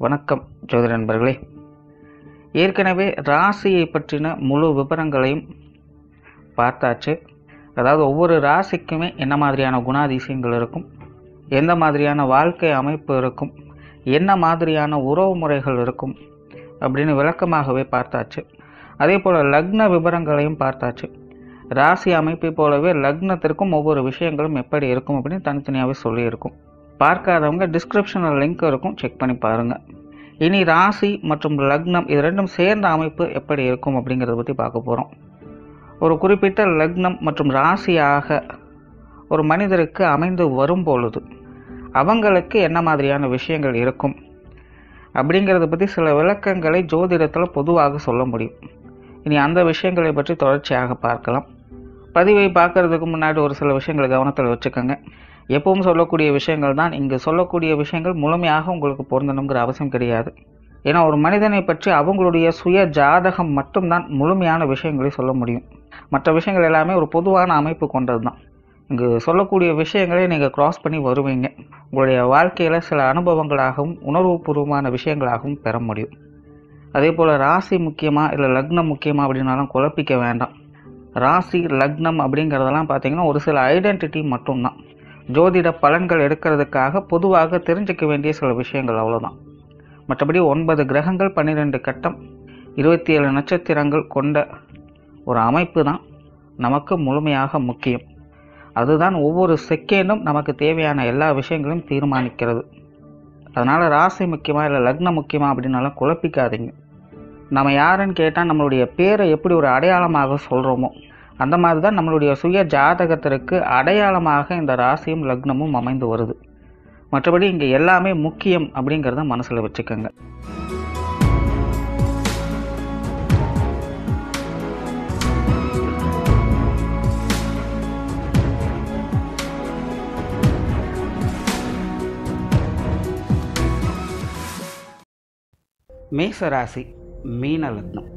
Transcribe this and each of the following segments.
வணக்கம் ஜோதிட நண்பர்களே. ஏற்கனவே ராசியை பற்றின முழு விவரங்களையும் பார்த்தாச்சு. அதாவது ஒவ்வொரு ராசிக்குமே என்ன மாதிரியான குணாதிசயங்கள் இருக்கும், எந்த மாதிரியான வாழ்க்கை அமைப்பு இருக்கும், என்ன மாதிரியான உறவு முறைகள் இருக்கும் அப்படின்னு விளக்கமாகவே பார்த்தாச்சு. அதே போல் லக்ன விவரங்களையும் பார்த்தாச்சு. ராசி அமைப்பை போலவே லக்னத்திற்கும் ஒவ்வொரு விஷயங்களும் எப்படி இருக்கும் அப்படின்னு தனித்தனியாகவே சொல்லியிருக்கும். பார்க்காதவங்க டிஸ்கிரிப்ஷனில் லிங்க் இருக்கும், செக் பண்ணி பாருங்கள். இனி ராசி மற்றும் லக்னம் இது ரெண்டும் சேர்ந்த அமைப்பு எப்படி இருக்கும் அப்படிங்கிறத பற்றி பார்க்க போகிறோம். ஒரு குறிப்பிட்ட லக்னம் மற்றும் ராசியாக ஒரு மனிதருக்கு அமைந்து வரும் பொழுது அவங்களுக்கு என்ன மாதிரியான விஷயங்கள் இருக்கும் அப்படிங்கிறத பற்றி சில விளக்கங்களை ஜோதிடத்தில் பொதுவாக சொல்ல முடியும். இனி அந்த விஷயங்களை பற்றி தொடர்ச்சியாக பார்க்கலாம். பதிவை பார்க்கறதுக்கு முன்னாடி ஒரு சில விஷயங்களை கவனத்தில் வச்சுக்கோங்க. எப்பவும் சொல்லக்கூடிய விஷயங்கள் தான், இங்கு சொல்லக்கூடிய விஷயங்கள் முழுமையாக உங்களுக்கு பொருந்தணுங்கிற அவசியம் கிடையாது. ஏன்னா ஒரு மனிதனை பற்றி அவங்களுடைய சுய ஜாதகம் மட்டும்தான் முழுமையான விஷயங்களை சொல்ல முடியும். மற்ற விஷயங்கள் எல்லாமே ஒரு பொதுவான அமைப்பு கொண்டது தான். இங்கு சொல்லக்கூடிய விஷயங்களை நீங்கள் கிராஸ் பண்ணி வருவீங்க. உங்களுடைய வாழ்க்கையில் சில அனுபவங்களாகவும் உணர்வுபூர்வமான விஷயங்களாகவும் பெற முடியும். அதே போல் ராசி முக்கியமாக இல்லை லக்னம் முக்கியமாக அப்படின்னாலும் குழப்பிக்க வேண்டாம். ராசி லக்னம் அப்படிங்கிறதெல்லாம் பார்த்திங்கன்னா ஒரு சில ஐடென்டிட்டி மட்டும்தான். ஜோதிட பலன்கள் எடுக்கிறதுக்காக பொதுவாக தெரிஞ்சிக்க வேண்டிய சில விஷயங்கள் அவ்வளோதான். மற்றபடி 9 கிரகங்கள் 12 கட்டம் 27 நட்சத்திரங்கள் கொண்ட ஒரு அமைப்பு தான் நமக்கு முழுமையாக முக்கியம். அதுதான் ஒவ்வொரு செகண்டும் நமக்கு தேவையான எல்லா விஷயங்களையும் தீர்மானிக்கிறது. அதனால் ராசி முக்கியமாக இல்லை லக்னம் முக்கியமாக அப்படின்னாலும் குழப்பிக்காதீங்க. நம்ம யாருன்னு கேட்டால் நம்மளுடைய பேரை எப்படி ஒரு அடையாளமாக சொல்கிறோமோ அந்த மாதிரி தான் நம்மளுடைய சுய ஜாதகத்திற்கு அடையாளமாக இந்த ராசியும் லக்னமும் அமைந்து வருது. மற்றபடி இங்கே எல்லாமே முக்கியம் அப்படிங்கிறத மனசில் வச்சுக்கோங்க. மேசராசி மீன லக்னம்.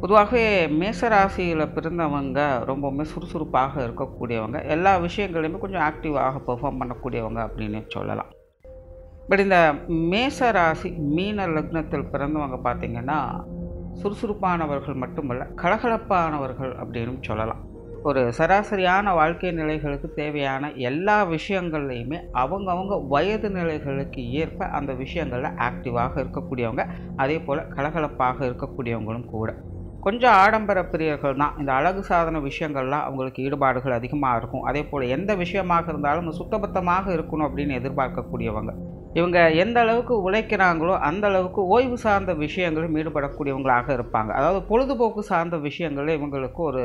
பொதுவாகவே மேசராசியில் பிறந்தவங்க ரொம்பவுமே சுறுசுறுப்பாக இருக்கக்கூடியவங்க, எல்லா விஷயங்களையுமே கொஞ்சம் ஆக்டிவாக பெர்ஃபார்ம் பண்ணக்கூடியவங்க அப்படின்னு சொல்லலாம். பட் இந்த மேசராசி மீன லக்னத்தில் பிறந்தவங்க பார்த்திங்கன்னா சுறுசுறுப்பானவர்கள் மட்டுமல்ல, கலகலப்பானவர்கள் அப்படின்னு சொல்லலாம். ஒரு சராசரியான வாழ்க்கை நிலைகளுக்கு தேவையான எல்லா விஷயங்கள்லையுமே அவங்கவுங்க வயது நிலைகளுக்கு ஏற்ப அந்த விஷயங்களில் ஆக்டிவாக இருக்கக்கூடியவங்க, அதே போல் கலகலப்பாக இருக்கக்கூடியவங்களும் கூட. கொஞ்சம் ஆடம்பர பிரியர்கள் தான். இந்த அழகு சாதன விஷயங்கள்லாம் அவங்களுக்கு ஈடுபாடுகள் அதிகமாக இருக்கும். அதே போல் எந்த விஷயமாக இருந்தாலும் சுத்தபத்தமாக இருக்கணும் அப்படின்னு எதிர்பார்க்கக்கூடியவங்க. இவங்க எந்த அளவுக்கு உழைக்கிறாங்களோ அந்த அளவுக்கு ஓய்வு சார்ந்த விஷயங்களும் ஈடுபடக்கூடியவங்களாக இருப்பாங்க. அதாவது பொழுதுபோக்கு சார்ந்த விஷயங்களில் இவங்களுக்கு ஒரு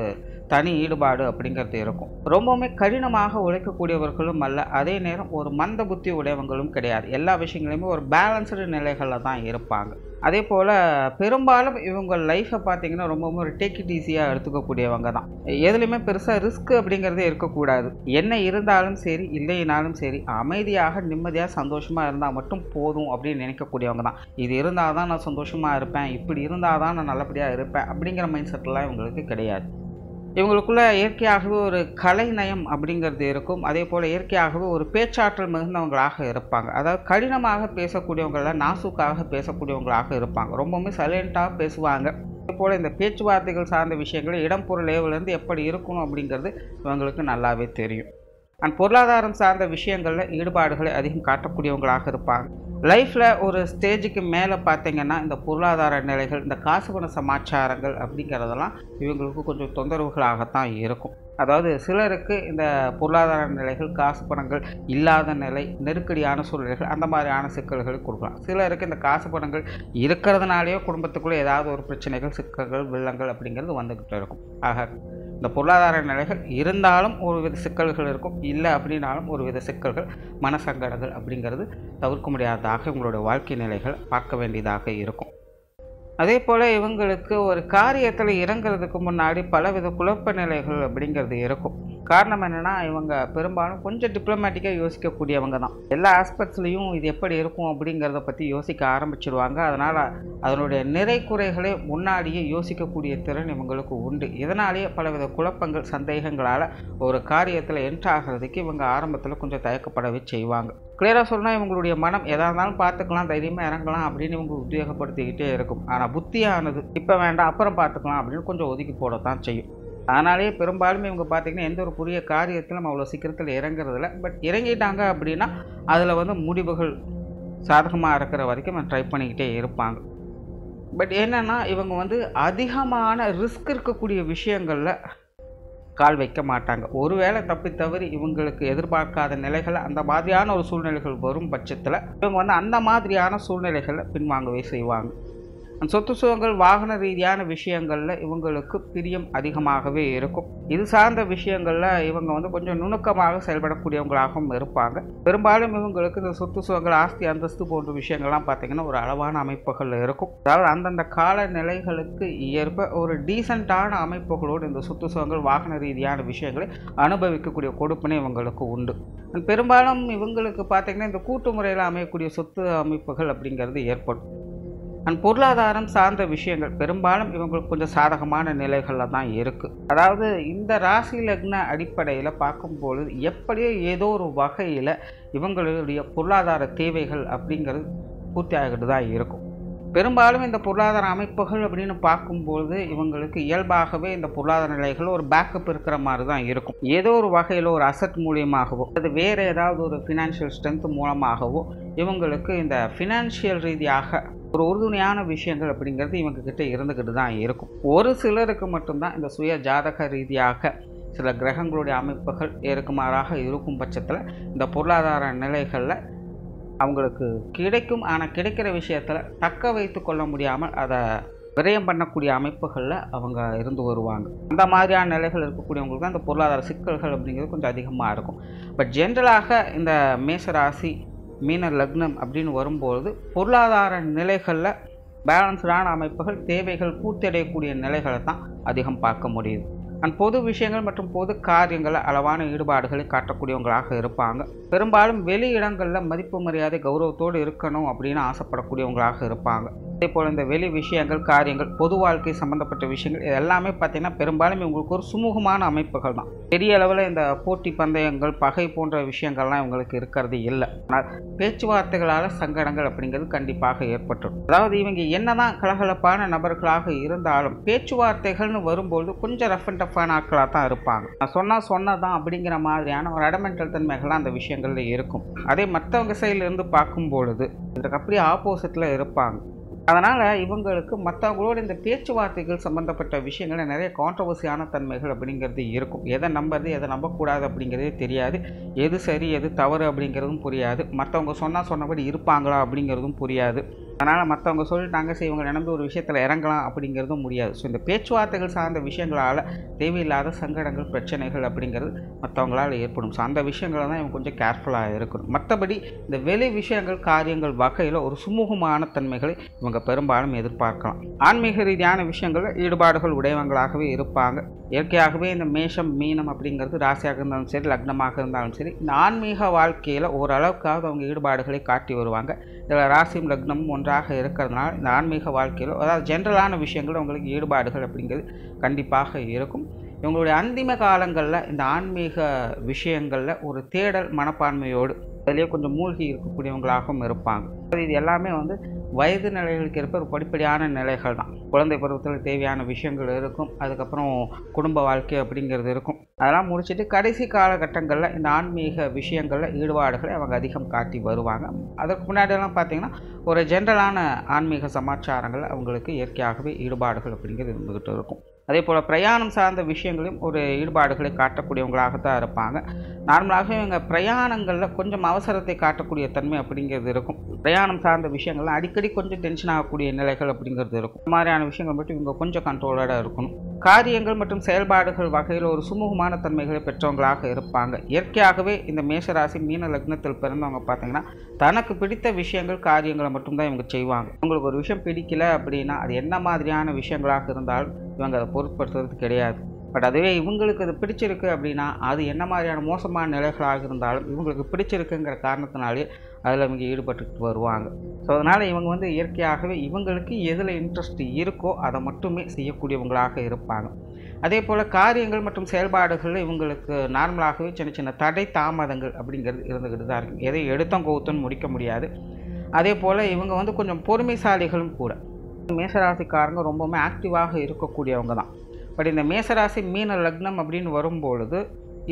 தனி ஈடுபாடு அப்படிங்கிறது இருக்கும். ரொம்பவுமே கடினமாக உழைக்கக்கூடியவர்களும் அல்ல, அதே நேரம் ஒரு மந்த புத்தி உடையவங்களும் கிடையாது. எல்லா விஷயங்களையுமே ஒரு பேலன்ஸ்டு நிலைகளில் தான் இருப்பாங்க. அதே போல் பெரும்பாலும் இவங்க லைஃப்பை பார்த்திங்கன்னா ரொம்பவும் ஒரு டேக் இட் ஈஸியாக எடுத்துக்கக்கூடியவங்க தான். எதுலையுமே பெருசாக ரிஸ்க் அப்படிங்கிறதே இருக்கக்கூடாது. என்ன இருந்தாலும் சரி இல்லைனாலும் சரி அமைதியாக நிம்மதியாக சந்தோஷமாக இருந்தால் மட்டும் போதும் அப்படின்னு நினைக்கக்கூடியவங்க தான். இது இருந்தால் தான் நான் சந்தோஷமாக இருப்பேன், இப்படி இருந்தால் தான் நான் நல்லபடியாக இருப்பேன் அப்படிங்கிற மைண்ட் செட்டெலாம் இவங்களுக்கு கிடையாது. இவங்களுக்குள்ள இயற்கையாகவே ஒரு கலை நயம் அப்படிங்கிறது இருக்கும். அதே போல் இயற்கையாகவே ஒரு பேச்சாற்றல் மிகுந்தவங்களாக இருப்பாங்க. அதாவது கடினமாக பேசக்கூடியவங்கள நாசுக்காக பேசக்கூடியவங்களாக இருப்பாங்க. ரொம்பவுமே சைலண்ட்டாக பேசுவாங்க. அதே போல் இந்த பேச்சுவார்த்தைகள் சார்ந்த விஷயங்கள் இடம் பொருள் லேவிலேருந்து எப்படி இருக்கணும் அப்படிங்கிறது இவங்களுக்கு நல்லாவே தெரியும். அண்ட் பொருளாதாரம் சார்ந்த விஷயங்களில் ஈடுபாடுகளை அதிகம் காட்டக்கூடியவங்களாக இருப்பாங்க. லைஃப்பில் ஒரு ஸ்டேஜுக்கு மேலே பார்த்திங்கன்னா இந்த பொருளாதார நிலைகள், இந்த காசு பண சமாச்சாரங்கள் அப்படிங்கிறதெல்லாம் இவங்களுக்கு கொஞ்சம் தொந்தரவுகளாகத்தான் இருக்கும். அதாவது சிலருக்கு இந்த பொருளாதார நிலைகள், காசு பணங்கள் இல்லாத நிலை, நெருக்கடியான சூழ்நிலைகள் அந்த மாதிரியான சிக்கல்களை கொடுக்கலாம். சிலருக்கு இந்த காசு பணங்கள் இருக்கிறதுனாலேயோ குடும்பத்துக்குள்ளே ஏதாவது ஒரு பிரச்சனைகள், சிக்கல்கள், வெள்ளங்கள் அப்படிங்கிறது வந்துக்கிட்டு இருக்கும். ஆக இந்த பொருளாதார நிலைகள் இருந்தாலும் ஒரு வித சிக்கல்கள் இருக்கும், இல்லை அப்படின்னாலும் ஒரு வித சிக்கல்கள், மனசங்கடங்கள் அப்படிங்கிறது தவிர்க்க முடியாததாக உங்களுடைய வாழ்க்கை நிலைகள் பார்க்க வேண்டியதாக இருக்கும். அதே போல் இவங்களுக்கு ஒரு காரியத்தில் இறங்குறதுக்கு முன்னாடி பலவித குழப்ப நிலைகள் அப்படிங்கிறது இருக்கும். காரணம் என்னென்னா, இவங்க பெரும்பாலும் கொஞ்சம் டிப்ளமேட்டிக்காக யோசிக்கக்கூடியவங்க தான். எல்லா ஆஸ்பெக்ட்ஸ்லேயும் இது எப்படி இருக்கும் அப்படிங்கிறத பற்றி யோசிக்க ஆரம்பிச்சிடுவாங்க. அதனால் அதனுடைய நிறை குறைகளை முன்னாடியே யோசிக்கக்கூடிய திறன் இவங்களுக்கு உண்டு. இதனாலேயே பலவித குழப்பங்கள், சந்தேகங்களால் ஒரு காரியத்தில் என்ட்ராகிறதுக்கு இவங்க ஆரம்பத்தில் கொஞ்சம் தயக்கப்படவே செய்வாங்க. கிளியராக சொன்னால் இவங்களுடைய மனம் எதாக இருந்தாலும் பார்த்துக்கலாம், தைரியமாக இறங்கலாம் அப்படின்னு இவங்க உத்வேகப்படுத்திக்கிட்டே இருக்கும். ஆனால் புத்தியானது இப்போ வேண்டாம், அப்புறம் பார்த்துக்கலாம் அப்படின்னு கொஞ்சம் ஒதுக்கி போடத்தான் செய்யும். அதனாலேயே பெரும்பாலுமே இவங்க பார்த்திங்கன்னா எந்த ஒரு புதிய காரியத்திலும் அவ்வளோ சீக்கிரத்தில் இறங்குறதில்ல. பட் இறங்கிட்டாங்க அப்படின்னா அதில் முடிவுகள் சாதகமாக இருக்கிற வரைக்கும் ட்ரை பண்ணிக்கிட்டே இருப்பாங்க. பட் என்னென்னா, இவங்க அதிகமான ரிஸ்க் இருக்கக்கூடிய விஷயங்களில் கால் வைக்க மாட்டாங்க. ஒருவேளை தப்பி தவறி இவங்களுக்கு எதிர்பார்க்காத நிலைகள், அந்த மாதிரியான ஒரு சூழ்நிலைகள் வரும் பட்சத்தில் இவங்க அந்த மாதிரியான சூழ்நிலைகளை பின்வாங்கவே செய்வாங்க. சொத்து சுகங்கள், வாகன ரீதியான விஷயங்களில் இவங்களுக்கு பிரியம் அதிகமாகவே இருக்கும். இது சார்ந்த விஷயங்களில் இவங்க கொஞ்சம் நுணுக்கமாக செயல்படக்கூடியவங்களாகவும் இருப்பாங்க. பெரும்பாலும் இவங்களுக்கு இந்த சொத்து சுகங்கள், ஆஸ்தி அந்தஸ்து போன்ற விஷயங்கள்லாம் பார்த்திங்கன்னா ஒரு அளவான அமைப்புகள் இருக்கும். அதாவது அந்தந்த கால நிலைகளுக்கு ஏற்ப ஒரு டீசெண்டான அமைப்புகளோடு இந்த சொத்து சுகங்கள், வாகன ரீதியான விஷயங்களை அனுபவிக்கக்கூடிய கொடுப்பினை இவங்களுக்கு உண்டு. பெரும்பாலும் இவங்களுக்கு பார்த்திங்கன்னா இந்த கூட்டு முறையில் அமையக்கூடிய சொத்து அமைப்புகள் அப்படிங்கிறது ஏற்படும். பொருளாதாரம் சார்ந்த விஷயங்கள் பெரும்பாலும் இவங்களுக்கு கொஞ்சம் சாதகமான நிலைகளில் தான் இருக்குது. அதாவது இந்த ராசி லக்ன அடிப்படையில் பார்க்கும்பொழுது எப்படியோ ஏதோ ஒரு வகையில் இவங்களுடைய பொருளாதார தேவைகள் அப்படிங்கிறது பூர்த்தி ஆகிட்டு தான் இருக்கும். பெரும்பாலும் இந்த பொருளாதார அமைப்புகள் அப்படின்னு பார்க்கும்பொழுது இவங்களுக்கு இயல்பாகவே இந்த பொருளாதார நிலைகள் ஒரு பேக்கப் இருக்கிற மாதிரி தான் இருக்கும். ஏதோ ஒரு வகையில் ஒரு அசட் மூலியமாகவோ அது வேறு ஏதாவது ஒரு ஃபினான்ஷியல் ஸ்ட்ரென்த் மூலமாகவோ இவங்களுக்கு இந்த ஃபினான்ஷியல் ரீதியாக ஒரு உறுதுணையான விஷயங்கள் அப்படிங்கிறது இவங்கக்கிட்ட இருந்துக்கிட்டு தான் இருக்கும். ஒரு சிலருக்கு மட்டும்தான் இந்த சுய ஜாதக ரீதியாக சில கிரகங்களுடைய அமைப்புகள் ஏற்குமாறாக இருக்கும் பட்சத்தில் இந்த பொருளாதார நிலைகளில் அவங்களுக்கு கிடைக்கும். ஆனால் கிடைக்கிற விஷயத்தில் தக்க வைத்து கொள்ள முடியாமல் அதை விரயம் பண்ணக்கூடிய அமைப்புகளில் அவங்க இருந்து வருவாங்க. அந்த மாதிரியான நிலைகள் இருக்கக்கூடியவங்களுக்கு தான் இந்த பொருளாதார சிக்கல்கள் அப்படிங்கிறது கொஞ்சம் அதிகமாக இருக்கும். பட் ஜென்ரலாக இந்த மேசராசி, மீன லக்னம் அப்படின்னு வரும்பொழுது பொருளாதார நிலைகளில் பேலன்ஸ்டான அமைப்புகள், தேவைகள் பூர்த்தியடையக்கூடிய நிலைகளை தான் அதிகம் பார்க்க முடியுது. பொது விஷயங்கள் மற்றும் பொது காரியங்களில் அளவான ஈடுபாடுகளை காட்டக்கூடியவங்களாக இருப்பாங்க. பெரும்பாலும் வெளி இடங்களில் மதிப்பு மரியாதை கௌரவத்தோடு இருக்கணும் அப்படின்னு ஆசைப்படக்கூடியவங்களாக இருப்பாங்க. அதே போல் இந்த வெளி விஷயங்கள், காரியங்கள், பொது வாழ்க்கை சம்மந்தப்பட்ட விஷயங்கள் இது எல்லாமே பார்த்திங்கன்னா பெரும்பாலும் இவங்களுக்கு ஒரு சுமூகமான அமைப்புகள் தான். பெரிய அளவில் இந்த போட்டி பந்தயங்கள், பகை போன்ற விஷயங்கள்லாம் இவங்களுக்கு இருக்கிறது இல்லை. ஆனால் பேச்சுவார்த்தைகளால் சங்கடங்கள் அப்படிங்கிறது கண்டிப்பாக ஏற்பட்டுரும். அதாவது இவங்க என்னதான் கலகலப்பான நபர்களாக இருந்தாலும் பேச்சுவார்த்தைகள்னு வரும்போது கொஞ்சம் ரஃப் அண்ட் டஃப்பான ஆட்களாக தான் இருப்பாங்க. நான் சொன்னதான் அப்படிங்கிற மாதிரியான ஒரு அடமெண்டல் தன்மைகள்லாம் அந்த விஷயங்களில் இருக்கும். அதே மற்றவங்க சைட்லேருந்து பார்க்கும்பொழுது இதற்கு அப்படியே ஆப்போசிட்டில் இருப்பாங்க. அதனால் இவங்களுக்கு மற்றவங்களோட இந்த பேச்சுவார்த்தைகள் சம்மந்தப்பட்ட விஷயங்களில் நிறைய கான்ட்ரவர்சியான தன்மைகள் அப்படிங்கிறது இருக்கும். எதை நம்புறது, எதை நம்பக்கூடாது அப்படிங்கிறதே தெரியாது. எது சரி, எது தவறு அப்படிங்கிறதும் புரியாது. மற்றவங்க சொன்னபடி இருப்பாங்களா அப்படிங்கிறதும் புரியாது. அதனால் மற்றவங்க சொல்லிட்டாங்க, சரி இவங்க நம்பி ஒரு விஷயத்தில் இறங்கலாம் அப்படிங்கிறதும் முடியாது. ஸோ இந்த பேச்சுவார்த்தைகள் சார்ந்த விஷயங்களால் தேவையில்லாத சங்கடங்கள், பிரச்சனைகள் அப்படிங்கிறது மற்றவங்களால் ஏற்படும். ஸோ அந்த விஷயங்களை தான் இவங்க கொஞ்சம் கேர்ஃபுல்லாக இருக்கணும். மற்றபடி இந்த வெளி விஷயங்கள், காரியங்கள் வகையில் ஒரு சுமூகமான தன்மைகளை இவங்க பெரும்பாலும் எதிர்பார்க்கலாம். ஆன்மீக ரீதியான விஷயங்களில் ஈடுபாடுகள் உடையவங்களாகவே இருப்பாங்க. இயற்கையாகவே இந்த மேஷம், மீனம் அப்படிங்கிறது ராசியாக இருந்தாலும் சரி, லக்னமாக இருந்தாலும் சரி, இந்த ஆன்மீக வாழ்க்கையில் ஓரளவுக்காவது அவங்க ஈடுபாடுகளை காட்டி வருவாங்க. இதில் ராசியும் லக்னமும் ஒன்றாக இருக்கிறதுனால இந்த ஆன்மீக வாழ்க்கையில் அதாவது ஜென்ரலான விஷயங்கள் உங்களுக்கு ஈடுபாடுகள் அப்படிங்கிறது கண்டிப்பாக இருக்கும். இவங்களுடைய அந்திம காலங்களில் இந்த ஆன்மீக விஷயங்களில் ஒரு தேடல் மனப்பான்மையோடு அதிலே கொஞ்சம் மூழ்கி இருக்கக்கூடியவங்களாகவும் இருப்பாங்க. இது எல்லாமே வயது நிலைகளுக்கு ஏற்ப ஒரு படிப்படியான நிலைகள் தான். குழந்தை பருவத்தில் தேவையான விஷயங்கள் இருக்கும். அதுக்கப்புறம் குடும்ப வாழ்க்கை அப்படிங்கிறது இருக்கும். அதெல்லாம் முடிச்சுட்டு கடைசி காலகட்டங்களில் இந்த ஆன்மீக விஷயங்களில் ஈடுபாடுகளை அவங்க அதிகம் காட்டி வருவாங்க. அதற்கு முன்னாடியெல்லாம் பார்த்திங்கன்னா ஒரு ஜென்ரலான ஆன்மீக சமாச்சாரங்கள் அவங்களுக்கு இயற்கையாகவே ஈடுபாடுகள் அப்படிங்கிறது இருந்துக்கிட்டு இருக்கும். அதே போல் பிரயாணம் சார்ந்த விஷயங்களையும் ஒரு ஈடுபாடுகளை காட்டக்கூடியவங்களாகத்தான் இருப்பாங்க. நார்மலாகவே இவங்க பிரயாணங்களில் கொஞ்சம் அவசரத்தை காட்டக்கூடிய தன்மை அப்படிங்கிறது இருக்கும். பிரயாணம் சார்ந்த விஷயங்கள்லாம் அடிக்கடி கொஞ்சம் டென்ஷன் ஆகக்கூடிய நிலைகள் அப்படிங்கிறது இருக்கும். இந்த மாதிரியான விஷயங்கள் மட்டும் இவங்க கொஞ்சம் கண்ட்ரோலோடு இருக்கணும். காரியங்கள் மற்றும் செயல்பாடுகள் வகையில் ஒரு சுமூகமான தன்மைகளை பெற்றவங்களாக இருப்பாங்க. இயற்கையாகவே இந்த மேஷராசி, மீன லக்னத்தில் பிறந்தவங்க பார்த்திங்கன்னா தனக்கு பிடித்த விஷயங்கள், காரியங்களை மட்டும்தான் இவங்க செய்வாங்க. உங்களுக்கு ஒரு விஷயம் பிடிக்கல அப்படின்னா அது என்ன மாதிரியான விஷயங்களாக இருந்தாலும் இவங்க அதை பொருட்படுத்துறது கிடையாது. பட் அதுவே இவங்களுக்கு அது பிடிச்சிருக்கு அப்படின்னா அது என்ன மாதிரியான மோசமான நிலைகளாக இருந்தாலும் இவங்களுக்கு பிடிச்சிருக்குங்கிற காரணத்தினாலே அதில் இவங்க ஈடுபட்டுக்கிட்டு வருவாங்க. ஸோ அதனால் இவங்க வந்து இயற்கையாகவே இவங்களுக்கு எதில் இன்ட்ரெஸ்ட் இருக்கோ அதை மட்டுமே செய்யக்கூடியவங்களாக இருப்பாங்க. அதே போல் காரியங்கள் மற்றும் செயல்பாடுகளில் இவங்களுக்கு நார்மலாகவே சின்ன சின்ன தடை தாமதங்கள் அப்படிங்கிறது இருந்துக்கிட்டு தான் இருக்கும். எதை எடுத்தோம் கவுத்தோன்னு முடிக்க முடியாது. அதே போல் இவங்க வந்து கொஞ்சம் பொறுமைசாலிகளும் கூட. மேசராசிக்காரங்க ரொம்பவுமே ஆக்டிவாக இருக்கக்கூடியவங்க தான். பட் இந்த மேசராசி மீன லக்னம் அப்படின்னு வரும்பொழுது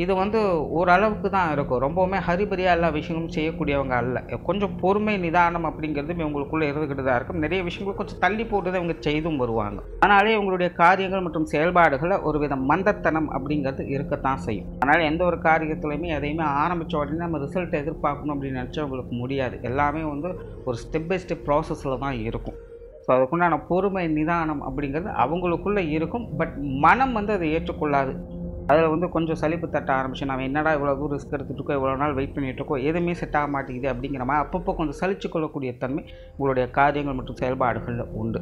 இது வந்து ஓரளவுக்கு தான் இருக்கும். ரொம்பவுமே ஹரிபரியாக எல்லா விஷயங்களும் செய்யக்கூடியவங்க அல்ல. கொஞ்சம் பொறுமை நிதானம் அப்படிங்கிறது இவங்களுக்குள்ளே இருந்துக்கிட்டு தான் இருக்கும். நிறைய விஷயங்கள் கொஞ்சம் தள்ளி போட்டு தான் இவங்க செய்தும் வருவாங்க. ஆனாலே இவங்களுடைய காரியங்கள் மற்றும் செயல்பாடுகளில் ஒரு வித மந்தத்தனம் அப்படிங்கிறது இருக்கத்தான் செய்யும். அதனால் எந்த ஒரு காரியத்துலையுமே எதையுமே ஆரம்பித்த உடனே நம்ம ரிசல்ட் எதிர்பார்க்கணும் அப்படின்னு நினச்சா உங்களுக்கு முடியாது. எல்லாமே வந்து ஒரு ஸ்டெப் பை ஸ்டெப் ப்ராசஸில் தான் இருக்கும். ஸோ அதுக்குண்டான பொறுமை நிதானம் அப்படிங்கிறது அவங்களுக்குள்ளே இருக்கும். பட் மனம் வந்து அதை ஏற்றுக்கொள்ளாது. அதில் வந்து கொஞ்சம் சலிப்பு தட்ட ஆரம்பிச்சு நம்ம என்னடா இவ்வளோ தூரம் ரிஸ்க் எடுத்துகிட்டு இவ்வளோ நாள் வெயிட் பண்ணிகிட்ருக்கோம், எதுவுமே செட் ஆக மாட்டேங்குது அப்படிங்கிற மாதிரி அப்பப்போ கொஞ்சம் சலிச்சு கொள்ளக்கூடிய தன்மை உங்களுடைய காரியங்கள் மற்றும் செயல்பாடுகளில் உண்டு.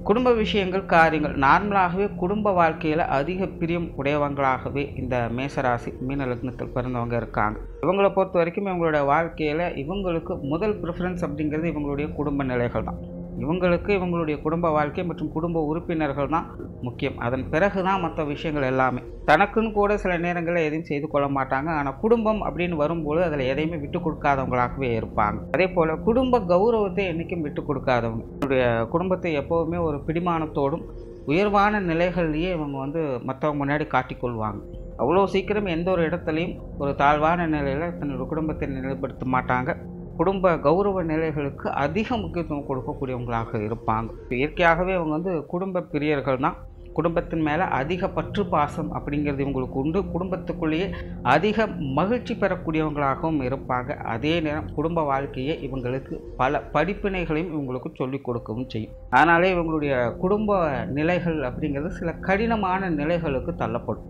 குடும்ப விஷயங்கள் காரியங்கள் நார்மலாகவே குடும்ப வாழ்க்கையில் அதிக பிரியம் உடையவங்களாகவே இந்த மேசராசி மீன லக்னத்தில் பிறந்தவங்க இருக்காங்க. இவங்களை பொறுத்த வரைக்கும் இவங்களுடைய வாழ்க்கையில் இவங்களுக்கு முதல் ப்ரிஃபரன்ஸ் அப்படிங்கிறது இவங்களுடைய குடும்ப நிலைகள் தான். இவங்களுக்கு இவங்களுடைய குடும்ப வாழ்க்கை மற்றும் குடும்ப உறுப்பினர்கள் தான் முக்கியம். அதன் பிறகு தான் மற்ற விஷயங்கள் எல்லாமே. தனக்குன்னு கூட சில நேரங்களில் எதையும் செய்து கொள்ள மாட்டாங்க. ஆனால் குடும்பம் அப்படின்னு வரும்போது அதில் எதையுமே விட்டு கொடுக்காதவங்களாகவே இருப்பாங்க. அதே போல் குடும்ப கௌரவத்தை என்றைக்கும் விட்டு கொடுக்காதவங்க. என்னுடைய குடும்பத்தை எப்போவுமே ஒரு பிடிமானத்தோடும் உயர்வான நிலைகள்லேயே இவங்க வந்து மற்றவங்க முன்னாடி காட்டிக்கொள்வாங்க. அவ்வளோ சீக்கிரம் எந்த ஒரு இடத்துலையும் ஒரு தாழ்வான நிலையில் தன்னுடைய குடும்பத்தை நிலைப்படுத்த மாட்டாங்க. குடும்ப கௌரவ நிலைகளுக்கு அதிக முக்கியத்துவம் கொடுக்கக்கூடியவங்களாக இருப்பாங்க. இயற்கையாகவே அவங்க வந்து குடும்ப பிரியர்கள் தான். குடும்பத்தின் மேலே அதிக பற்று பாசம் அப்படிங்கிறது இவங்களுக்கு உண்டு. குடும்பத்துக்குள்ளேயே அதிக மகிழ்ச்சி பெறக்கூடியவங்களாகவும் இருப்பாங்க. அதே நேரம் குடும்ப வாழ்க்கையை இவங்களுக்கு பல படிப்பினைகளையும் இவங்களுக்கு சொல்லிக் கொடுக்கவும் செய்யும். அதனாலே இவங்களுடைய குடும்ப நிலைகள் அப்படிங்கிறது சில கடினமான நிலைகளுக்கு தள்ளப்படும்.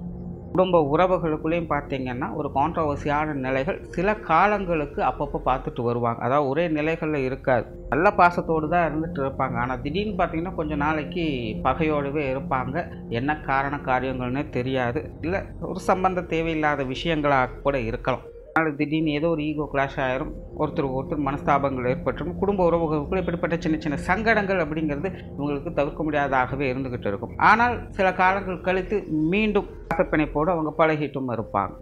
குடும்ப உறவுகளுக்குள்ளேயும் பார்த்தீங்கன்னா ஒரு கான்ட்ரவர்சியான நிலைகள் சில காலங்களுக்கு அப்பப்போ பார்த்துட்டு வருவாங்க. அதாவது ஒரே நிலைகளில் இருக்காது. நல்ல பாசத்தோடு தான் இருந்துட்டு இருப்பாங்க. ஆனால் திடீர்னு பார்த்தீங்கன்னா கொஞ்சம் நாளைக்கு பகையோடவே இருப்பாங்க. என்ன காரண காரியங்கள்னே தெரியாது. இல்லை ஒரு சம்பந்த தேவையில்லாத விஷயங்களாக கூட இருக்கலாம். அதனால் திடீர்னு ஏதோ ஒரு ஈகோ கிளாஷ் ஆயிரும். ஒருத்தருக்கு ஒருத்தர் மனஸ்தாபங்கள் ஏற்பட்டுரும். குடும்ப உறவுகளுக்குள்ள இப்படிப்பட்ட சின்ன சின்ன சங்கடங்கள் அப்படிங்கிறது இவங்களுக்கு தவிர்க்க முடியாதாகவே இருந்துக்கிட்டு இருக்கும். ஆனால் சில காலங்கள் கழித்து மீண்டும் பாசப்பிணைப்போடு அவங்க பழகிட்டும் இருப்பாங்க.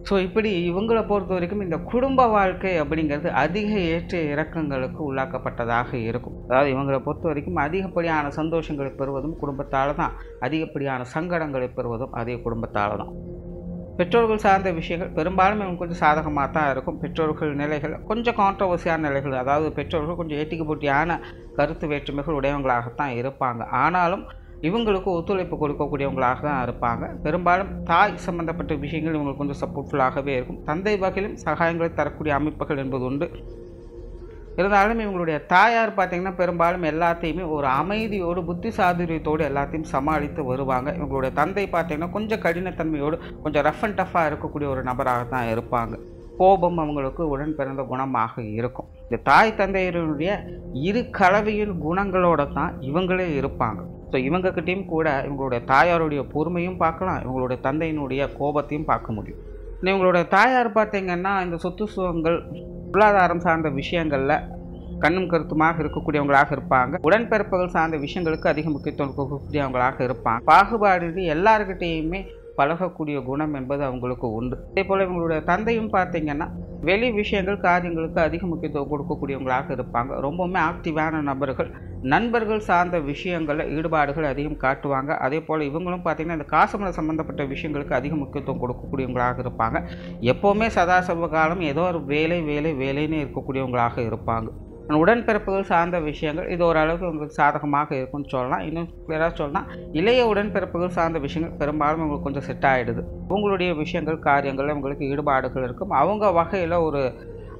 ஸோ இப்படி இவங்களை பொறுத்த வரைக்கும் இந்த குடும்ப வாழ்க்கை அப்படிங்கிறது அதிக ஏற்ற இறக்கங்களுக்கு உள்ளாக்கப்பட்டதாக இருக்கும். அதாவது இவங்களை பொறுத்த வரைக்கும் அதிகப்படியான சந்தோஷங்களை பெறுவதும் குடும்பத்தால் தான், அதிகப்படியான சங்கடங்களை பெறுவதும் அதே குடும்பத்தால் தான். பெற்றோர்கள் சார்ந்த விஷயங்கள் பெரும்பாலும் இவங்க கொஞ்சம் சாதகமாக தான் இருக்கும். பெற்றோர்கள் நிலைகள் கொஞ்சம் கான்ட்ரவர்சியான நிலைகள், அதாவது பெற்றோர்கள் கொஞ்சம் ஏட்டிக்கு போட்டியான கருத்து வேற்றுமைகள் உடையவங்களாகத்தான் இருப்பாங்க. ஆனாலும் இவங்களுக்கு ஒத்துழைப்பு கொடுக்கக்கூடியவங்களாக தான் இருப்பாங்க. பெரும்பாலும் தாய் சம்பந்தப்பட்ட விஷயங்கள் இவங்களுக்கு கொஞ்சம் சப்போர்ட்ஃபுல்லாகவே இருக்கும். தந்தை வகையிலும் சகாயங்களை தரக்கூடிய அமைப்புகள் என்பது உண்டு. இருந்தாலும் இவங்களுடைய தாயார் பார்த்திங்கன்னா பெரும்பாலும் எல்லாத்தையுமே ஒரு அமைதியோடு புத்தி சாதுரியத்தோடு எல்லாத்தையும் சமாளித்து வருவாங்க. இவங்களுடைய தந்தை பார்த்திங்கன்னா கொஞ்சம் கடினத்தன்மையோடு கொஞ்சம் ரஃப் அண்ட் டஃப்பாக இருக்கக்கூடிய ஒரு நபராக தான் இருப்பாங்க. கோபம் அவங்களுக்கு உடன் பிறந்த குணமாக இருக்கும். இந்த தாய் தந்தையருடைய இரு கலவையின் குணங்களோடு தான் இவங்களே இருப்பாங்க. ஸோ இவங்கக்கிட்டையும் கூட இவங்களுடைய தாயாருடைய பொறுமையும் பார்க்கலாம், இவங்களுடைய தந்தையினுடைய கோபத்தையும் பார்க்க முடியும். இவங்களுடைய தாயார் பார்த்திங்கன்னா இந்த சொத்து சுகங்கள் பொருளாதாரம் சார்ந்த விஷயங்களில் கண்ணும் கருத்துமாக இருக்கக்கூடியவங்களாக இருப்பாங்க. உடன்பிறப்புகள் சார்ந்த விஷயங்களுக்கு அதிக முக்கியத்துவம் கொடுக்கக்கூடியவங்களாக இருப்பாங்க. பாகுபாடு எல்லாருக்கிட்டேயுமே பழகக்கூடிய குணம் என்பது அவங்களுக்கு உண்டு. அதே போல் இவங்களுடைய தந்தையும் பார்த்திங்கன்னா வெளி விஷயங்கள் காரியங்களுக்கு அதிக முக்கியத்துவம் கொடுக்கக்கூடியவங்களாக இருப்பாங்க. ரொம்பவுமே ஆக்டிவான நபர்கள். நண்பர்கள் சார்ந்த விஷயங்களில் ஈடுபாடுகள் அதிகம் காட்டுவாங்க. அதே போல் இவங்களும் பார்த்திங்கன்னா இந்த காசு சம்மந்தப்பட்ட விஷயங்களுக்கு அதிக முக்கியத்துவம் கொடுக்கக்கூடியவங்களாக இருப்பாங்க. எப்போவுமே சதா சர்வகாலம் ஏதோ ஒரு வேலைன்னு இருக்கக்கூடியவங்களாக இருப்பாங்க. உடன்பிறப்புகள் சார்ந்த விஷயங்கள் இது ஓரளவுக்கு உங்களுக்கு சாதகமாக இருக்கும்னு சொல்லலாம். இன்னும் கிளியராக சொல்லலாம், இளைய உடன்பிறப்புகள் சார்ந்த விஷயங்கள் பெரும்பாலும் உங்களுக்கு கொஞ்சம் செட் ஆகிடுது. உங்களுடைய விஷயங்கள் காரியங்கள் உங்களுக்கு ஈடுபாடுகள் இருக்கும். அவங்க வகையில் ஒரு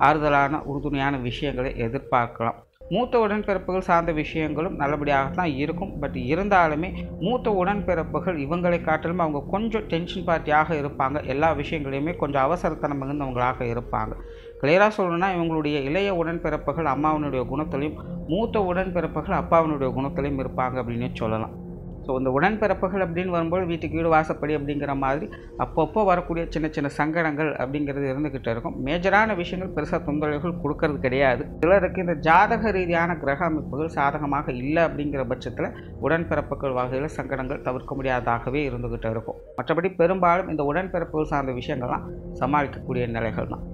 ஆறுதலான உறுதுணையான விஷயங்களை எதிர்பார்க்கலாம். மூத்த உடன்பிறப்புகள் சார்ந்த விஷயங்களும் நல்லபடியாகத்தான் இருக்கும். பட் இருந்தாலுமே மூத்த உடன்பிறப்புகள் இவங்களை காட்டிலும் அவங்க கொஞ்சம் டென்ஷன் பார்ட்டியாக இருப்பாங்க. எல்லா விஷயங்களையுமே கொஞ்சம் அவசரத்தனம் மிகுந்தவங்களாக இருப்பாங்க. கிளியராக சொல்லணும்னா இவங்களுடைய இளைய உடன்பிறப்புகள் அம்மாவனுடைய குணத்திலையும் மூத்த உடன்பிறப்புகள் அப்பாவனுடைய குணத்திலையும் இருப்பாங்க அப்படின்னு சொல்லலாம். ஸோ இந்த உடன்பிறப்புகள் அப்படின்னு வரும்போது வீட்டுக்கு வீடு வாசப்படி அப்படிங்கிற மாதிரி அப்பப்போ வரக்கூடிய சின்ன சின்ன சங்கடங்கள் அப்படிங்கிறது இருந்துக்கிட்டு இருக்கும். மேஜரான விஷயங்கள் பெருசாக தொந்தரவுகள் கொடுக்கறது கிடையாது. சிலருக்கு இந்த ஜாதக ரீதியான கிரக அமைப்புகள் சாதகமாக இல்லை அப்படிங்கிற பட்சத்தில் உடன்பிறப்புகள் வகையில் சங்கடங்கள் தவிர்க்க முடியாதாகவே இருந்துக்கிட்டு இருக்கும். மற்றபடி பெரும்பாலும் இந்த உடன்பிறப்புகள் சார்ந்த விஷயங்கள்லாம் சமாளிக்கக்கூடிய நிலைகள் தான்.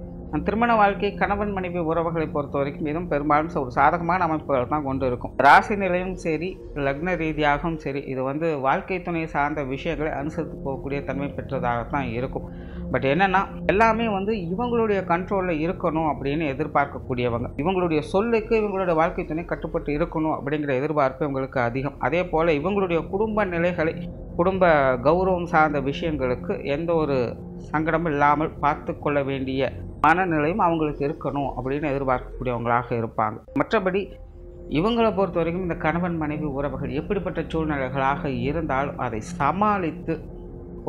திருமண வாழ்க்கை கணவன் மனைவி உறவுகளை பொறுத்த வரைக்கும் இதுவும் பெரும்பாலும் ஒரு சாதகமான அமைப்புகள் தான் கொண்டு இருக்கும். ராசி நிலையும் சரி, லக்ன ரீதியாகவும் சரி, இது வாழ்க்கை துணை சார்ந்த விஷயங்களை அனுசரித்து போகக்கூடிய தன்மை பெற்றதாகத்தான் இருக்கும். பட் என்னென்னா எல்லாமே இவங்களுடைய கண்ட்ரோலில் இருக்கணும் அப்படின்னு எதிர்பார்க்கக்கூடியவங்க. இவங்களுடைய சொல்லுக்கு இவங்களுடைய வாழ்க்கை துணை கட்டுப்பட்டு இருக்கணும் அப்படிங்கிற எதிர்பார்ப்பு இவங்களுக்கு அதிகம். அதே போல் இவங்களுடைய குடும்ப நிலைகளை, குடும்ப கௌரவம் சார்ந்த விஷயங்களுக்கு எந்த ஒரு சங்கடமும் இல்லாமல் பார்த்து கொள்ள வேண்டிய மனநிலையும் அவங்களுக்கு இருக்கணும் அப்படின்னு எதிர்பார்க்கக்கூடியவங்களாக இருப்பாங்க. மற்றபடி இவங்களை பொறுத்த வரைக்கும் இந்த கணவன் மனைவி உறவுகள் எப்படிப்பட்ட சூழ்நிலைகளாக இருந்தாலும் அதை சமாளித்து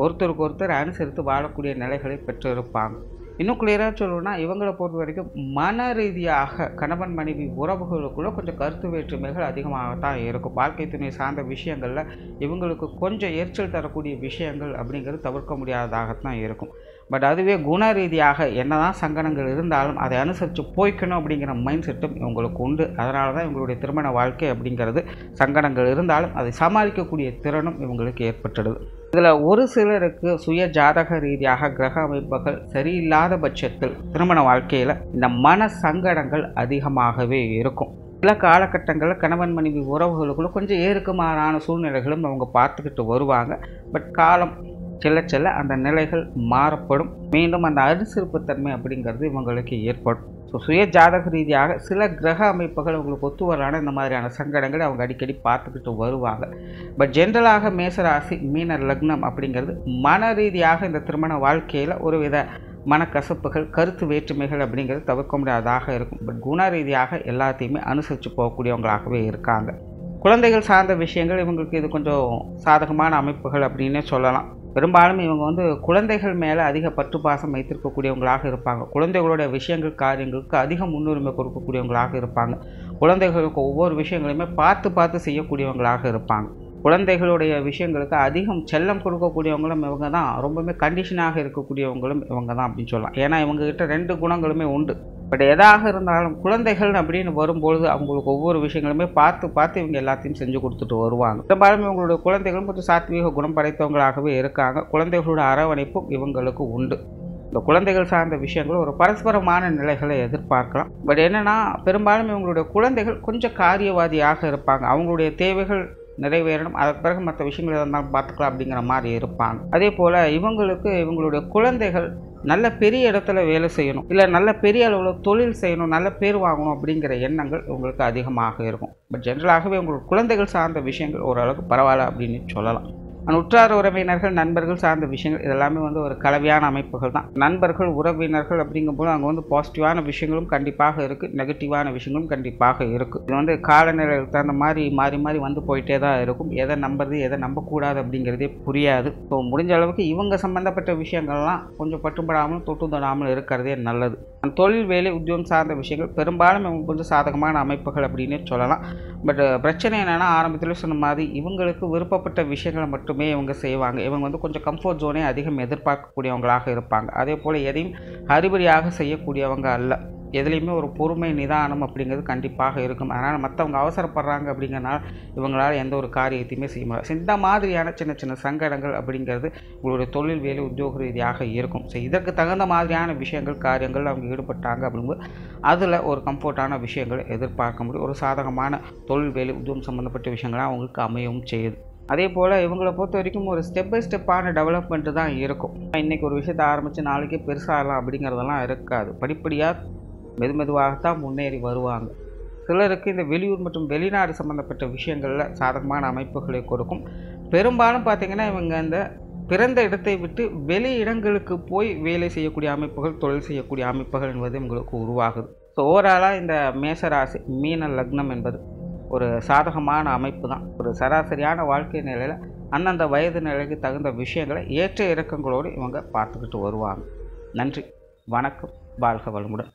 ஒருத்தருக்கு ஒருத்தர் அனுசரித்து வாழக்கூடிய நிலைகளை பெற்றிருப்பாங்க. இன்னும் கிளியராக சொல்லணும்னா இவங்களை பொறுத்த வரைக்கும் மன ரீதியாக கணவன் மனைவி உறவுகளுக்குள்ளே கொஞ்சம் கருத்து வேற்றுமைகள் அதிகமாகத்தான் இருக்கும். வாழ்க்கை துணை சார்ந்த விஷயங்களில் இவங்களுக்கு கொஞ்சம் எரிச்சல் தரக்கூடிய விஷயங்கள் அப்படிங்கிறது தவிர்க்க முடியாததாகத்தான் இருக்கும். பட் அதுவே குண ரீதியாக என்னதான் சங்கடங்கள் இருந்தாலும் அதை அனுசரித்து போய்க்கணும் அப்படிங்கிற மைண்ட் செட்டும் இவங்களுக்கு உண்டு. அதனால தான் இவங்களுடைய திருமண வாழ்க்கை அப்படிங்கிறது சங்கடங்கள் இருந்தாலும் அதை சமாளிக்கக்கூடிய திறனும் இவங்களுக்கு ஏற்பட்டுடுது. இதில் ஒரு சிலருக்கு சுய ஜாதக ரீதியாக கிரக அமைப்புகள் சரியில்லாத பட்சத்தில் திருமண வாழ்க்கையில் இந்த மன சங்கடங்கள் அதிகமாகவே இருக்கும். சில காலகட்டங்களில் கணவன் மனைவி உறவுகளுக்குள்ள கொஞ்சம் ஏற்குமாறான சூழ்நிலைகளும் அவங்க பார்த்துக்கிட்டு வருவாங்க. பட் காலம் செல்ல செல்ல அந்த நிலைகள் மாறப்படும். மீண்டும் அந்த அனுசரிப்புத்தன்மை அப்படிங்கிறது இவங்களுக்கு ஏற்படும். ஸோ சுய ஜாதக ரீதியாக சில கிரக அமைப்புகள் உங்களுக்கு ஒத்து வரான இந்த மாதிரியான சங்கடங்களை அவங்க அடிக்கடி பார்த்துக்கிட்டு வருவாங்க. பட் ஜென்ரலாக மேசராசி மீன லக்னம் அப்படிங்கிறது மன ரீதியாக இந்த திருமண வாழ்க்கையில் ஒரு வித மனக்கசப்புகள், கருத்து வேற்றுமைகள் அப்படிங்கிறது தவிர்க்க முடியாததாக இருக்கும். பட் குண ரீதியாக எல்லாத்தையுமே அனுசரித்து போகக்கூடியவங்களாகவே இருக்காங்க. குழந்தைகள் சார்ந்த விஷயங்கள் இவங்களுக்கு இது கொஞ்சம் சாதகமான அமைப்புகள் அப்படின்னே சொல்லலாம். பெரும்பாலும் இவங்க குழந்தைகள் மேலே அதிக பற்று பாசம் வைத்திருக்கக்கூடியவங்களாக இருப்பாங்க. குழந்தைகளுடைய விஷயங்கள், காரியங்களுக்கு அதிக முன்னுரிமை கொடுக்கக்கூடியவங்களாக இருப்பாங்க. குழந்தைகளுக்கு ஒவ்வொரு விஷயங்களையுமே பார்த்து பார்த்து செய்யக்கூடியவங்களாக இருப்பாங்க. குழந்தைகளுடைய விஷயங்களுக்கு அதிகம் செல்லம் கொடுக்கக்கூடியவங்களும் இவங்க தான். ரொம்பவுமே கண்டிஷனாக இருக்கக்கூடியவங்களும் இவங்க தான் அப்படின்னு சொல்லலாம். ஏன்னா இவங்ககிட்ட 2 குணங்களுமே உண்டு. பட் எதாக இருந்தாலும் குழந்தைகள் அப்படின்னு வரும்பொழுது அவங்களுக்கு ஒவ்வொரு விஷயங்களுமே பார்த்து பார்த்து இவங்க எல்லாத்தையும் செஞ்சு கொடுத்துட்டு வருவாங்க. பெரும்பாலும் இவங்களுடைய குழந்தைகளும் கொஞ்சம் சாத்வீக குணம் படைத்தவங்களாகவே இருக்காங்க. குழந்தைகளோட அரவணைப்பும் இவங்களுக்கு உண்டு. இந்த குழந்தைகள் சார்ந்த விஷயங்கள் ஒரு பரஸ்பரமான நிலைகளை எதிர்பார்க்கலாம். பட் என்னென்னா பெரும்பாலும் இவங்களுடைய குழந்தைகள் கொஞ்சம் காரியவாதியாக இருப்பாங்க. அவங்களுடைய தேவைகள் நிறைவேறணும், அதற்கு பிறகு மற்ற விஷயங்கள் இருந்தாலும் பார்த்துக்கலாம் அப்படிங்கிற மாதிரி இருப்பாங்க. அதே போல் இவங்களுடைய குழந்தைகள் நல்ல பெரிய இடத்துல வேலை செய்யணும், இல்லை நல்ல பெரிய அளவில் தொழில் செய்யணும், நல்ல பேர் வாங்கணும் அப்படிங்கிற எண்ணங்கள் உங்களுக்கு அதிகமாக இருக்கும். பட் ஜென்ரலாகவே உங்களுக்கு குழந்தைகள் சார்ந்த விஷயங்கள் ஓரளவுக்கு பரவாயில்ல அப்படின்னு சொல்லலாம். உற்றார் உறவினர்கள், நண்பர்கள் சார்ந்த விஷயங்கள் இதெல்லாமே ஒரு கலவையான அமைப்புகள் தான். நண்பர்கள், உறவினர்கள் அப்படிங்கும்போது அங்கே பாசிட்டிவான விஷயங்களும் கண்டிப்பாக இருக்குது, நெகட்டிவான விஷயங்களும் கண்டிப்பாக இருக்குது. இது காலநிலைக்கு தகுந்த மாதிரி மாறி மாறி போயிட்டே தான் இருக்கும். எதை நம்புறது எதை நம்பக்கூடாது அப்படிங்கிறதே புரியாது. ஸோ முடிஞ்ச அளவுக்கு இவங்க சம்மந்தப்பட்ட விஷயங்கள்லாம் கொஞ்சம் பட்டுப்படாமல் தொட்டு தொடாமல் இருக்கிறதே நல்லது. தொழில், வேலை, உத்தியோகம் சார்ந்த விஷயங்கள் பெரும்பாலும் இவங்க கொஞ்சம் சாதகமான அமைப்புகள் அப்படின்னே சொல்லலாம். பட் பிரச்சனை என்னென்னா ஆரம்பத்தில் சொன்ன மாதிரி இவங்களுக்கு விருப்பப்பட்ட விஷயங்களை மட்டுமே இவங்க செய்வாங்க. இவங்க கொஞ்சம் கம்ஃபர்ட் ஜோனே அதிகம் எதிர்பார்க்கக்கூடியவங்களாக இருப்பாங்க. அதே போல் எதையும் ஹரிபரியாக செய்யக்கூடியவங்க அல்ல. எதுலேயுமே ஒரு பொறுமை, நிதானம் அப்படிங்கிறது கண்டிப்பாக இருக்கும். அதனால் மற்றவங்க அவசரப்படுறாங்க அப்படிங்கிறனால இவங்களால் எந்த ஒரு காரியத்தையுமே செய்ய முடியாது. இந்த மாதிரியான சின்ன சின்ன சங்கடங்கள் அப்படிங்கிறது உங்களுடைய தொழில், வேலை, உத்தியோக ரீதியாக இருக்கும். ஸோ இதற்கு தகுந்த மாதிரியான விஷயங்கள், காரியங்கள் அவங்க ஈடுபட்டாங்க அப்படிங்கும்போது அதில் ஒரு கம்ஃபர்ட்டான விஷயங்களை எதிர்பார்க்க முடியும். ஒரு சாதகமான தொழில், வேலை, உத்தியோகம் சம்மந்தப்பட்ட விஷயங்கள்லாம் அவங்களுக்கு அமையவும் செய்யுது. அதே போல் இவங்களை பொறுத்த வரைக்கும் ஒரு ஸ்டெப் பை ஸ்டெப்பான டெவலப்மெண்ட்டு தான் இருக்கும். இன்றைக்கி ஒரு விஷயத்தை ஆரம்பித்து நாளைக்கே பெருசாகலாம் அப்படிங்கிறதெல்லாம் இருக்காது. படிப்படியாக மெதுவாகத்தான் முன்னேறி வருவாங்க. சிலருக்கு இந்த வெளியூர் மற்றும் வெளிநாடு சம்மந்தப்பட்ட விஷயங்களில் சாதகமான அமைப்புகளை கொடுக்கும். பெரும்பாலும் பார்த்திங்கன்னா இவங்க அந்த பிறந்த இடத்தை விட்டு வெளி இடங்களுக்கு போய் வேலை செய்யக்கூடிய அமைப்புகள், தொழில் செய்யக்கூடிய அமைப்புகள் என்பது உங்களுக்கு உருவாகுது. ஸோ ஓவராலாக இந்த மேசராசி மீன லக்னம் என்பது ஒரு சாதகமான அமைப்பு தான். ஒரு சராசரியான வாழ்க்கை நிலையில் அந்தந்த வயது நிலைக்கு தகுந்த விஷயங்களை ஏற்ற இறக்கங்களோடு இவங்க பார்த்துக்கிட்டு வருவாங்க. நன்றி, வணக்கம், வாழ்க வளமுடன்.